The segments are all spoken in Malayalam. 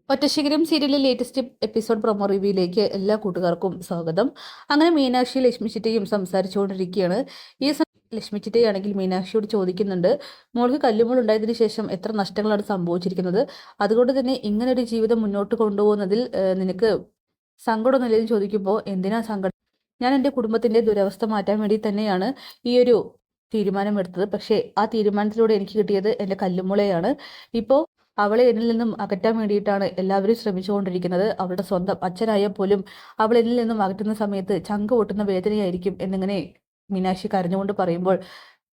ഒറ്റശിഖരം സീരിയലിലെ ലേറ്റസ്റ്റ് എപ്പിസോഡ് പ്രൊമോ റിവ്യൂയിലേക്ക് എല്ലാ കൂട്ടുകാർക്കും സ്വാഗതം. അങ്ങനെ മീനാക്ഷി ലക്ഷ്മി ചിറ്റയും സംസാരിച്ചുകൊണ്ടിരിക്കുകയാണ്. ഈ ലക്ഷ്മി ചിറ്റയാണെങ്കിൽ മീനാക്ഷിയോട് ചോദിക്കുന്നുണ്ട്, മോൾക്ക് കല്ലുമുൾ ഉണ്ടായതിനു ശേഷം എത്ര നഷ്ടങ്ങളാണ് സംഭവിച്ചിരിക്കുന്നത്. അതുകൊണ്ട് തന്നെ ഇങ്ങനെ ഒരു ജീവിതം മുന്നോട്ട് കൊണ്ടുപോകുന്നതിൽ നിനക്ക് സങ്കടമൊന്നുമില്ലെന്ന് ചോദിക്കുമ്പോൾ, എന്തിനാ സങ്കടം? ഞാൻ എൻ്റെ കുടുംബത്തിൻ്റെ ദുരവസ്ഥ മാറ്റാൻ വേണ്ടി തന്നെയാണ് ഈ ഒരു തീരുമാനമെടുത്തത്. പക്ഷേ ആ തീരുമാനത്തിലൂടെ എനിക്ക് കിട്ടിയത് എൻ്റെ കല്ലുമുളയാണ്. ഇപ്പോൾ അവളെ എന്നിൽ നിന്നും അകറ്റാൻ വേണ്ടിയിട്ടാണ് എല്ലാവരും ശ്രമിച്ചുകൊണ്ടിരിക്കുന്നത്. അവളുടെ സ്വന്തം അച്ഛനായ പോലും അവൾ എന്നിൽ നിന്നും അകറ്റുന്ന സമയത്ത് ചങ്ക് പൊട്ടുന്ന വേദനയായിരിക്കും എന്നിങ്ങനെ മീനാക്ഷി കരഞ്ഞുകൊണ്ട് പറയുമ്പോൾ,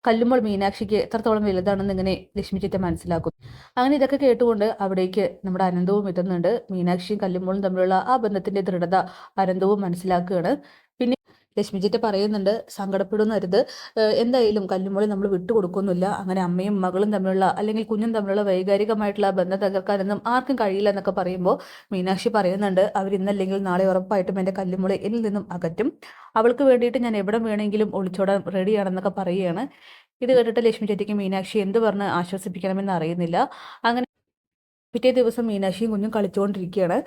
കല്ലുമ്പോൾ മീനാക്ഷിക്ക് എത്രത്തോളം വലുതാണെന്ന് ഇങ്ങനെ ലക്ഷ്മി ചിറ്റ മനസ്സിലാക്കും. അങ്ങനെ ഇതൊക്കെ കേട്ടുകൊണ്ട് അവിടേക്ക് നമ്മുടെ അനന്തവും എത്തുന്നുണ്ട്. മീനാക്ഷിയും കല്ലുമ്പോളും തമ്മിലുള്ള ആ ബന്ധത്തിന്റെ ദൃഢത അനന്തവും മനസ്സിലാക്കുകയാണ്. പിന്നെ ലക്ഷ്മി ചിറ്റ പറയുന്നുണ്ട്, സങ്കടപ്പെടുന്നരുത്, എന്തായാലും കല്ലുമോളി നമ്മൾ വിട്ടുകൊടുക്കൊന്നുമില്ല. അങ്ങനെ അമ്മയും മകളും തമ്മിലുള്ള അല്ലെങ്കിൽ കുഞ്ഞും തമ്മിലുള്ള വൈകാരികമായിട്ടുള്ള ബന്ധം തകർക്കാനൊന്നും ആർക്കും കഴിയില്ല എന്നൊക്കെ പറയുമ്പോൾ മീനാക്ഷി പറയുന്നുണ്ട്, അവരിന്നല്ലെങ്കിൽ നാളെ ഉറപ്പായിട്ടും എൻ്റെ കല്ലുമോളെ എന്നിൽ നിന്നും അകറ്റും. അവൾക്ക് വേണ്ടിയിട്ട് ഞാൻ എവിടെ വേണമെങ്കിലും ഒളിച്ചോടാൻ റെഡിയാണെന്നൊക്കെ പറയുകയാണ്. ഇത് കേട്ടിട്ട് ലക്ഷ്മി ചേച്ചിക്ക് മീനാക്ഷി എന്ത് പറഞ്ഞ് ആശ്വസിപ്പിക്കണമെന്ന് അറിയുന്നില്ല. അങ്ങനെ പിറ്റേ ദിവസം മീനാക്ഷിയും കുഞ്ഞും കളിച്ചുകൊണ്ടിരിക്കുകയാണ്.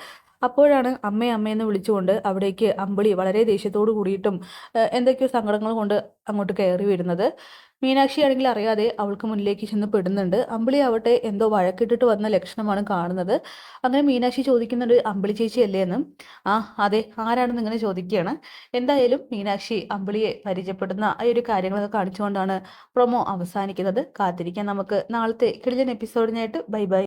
അപ്പോഴാണ് അമ്മയെ അമ്മയെന്ന് വിളിച്ചുകൊണ്ട് അവിടേക്ക് അമ്പിളി വളരെ ദേഷ്യത്തോട് കൂടിയിട്ടും എന്തൊക്കെയോ സങ്കടങ്ങൾ കൊണ്ട് അങ്ങോട്ട് കയറി വരുന്നത്. മീനാക്ഷി ആണെങ്കിൽ അറിയാതെ അവൾക്ക് മുന്നിലേക്ക് ചെന്ന് പെടുന്നുണ്ട്. അമ്പിളി ആവട്ടെ എന്തോ വഴക്കിട്ടിട്ട് വന്ന ലക്ഷണമാണ് കാണുന്നത്. അങ്ങനെ മീനാക്ഷി ചോദിക്കുന്നുണ്ട്, അമ്പിളി ചേച്ചി അല്ലേ എന്ന്. ആ അതെ, ആരാണെന്ന് ഇങ്ങനെ ചോദിക്കുകയാണ്. എന്തായാലും മീനാക്ഷി അമ്പിളിയെ പരിചയപ്പെടുന്ന ആ ഒരു കാര്യങ്ങളൊക്കെ കാണിച്ചുകൊണ്ടാണ് പ്രൊമോ അവസാനിക്കുന്നത്. കാത്തിരിക്കാൻ നമുക്ക് നാളത്തെ കിടിലൻ എപ്പിസോഡിനായിട്ട്. Bye bye.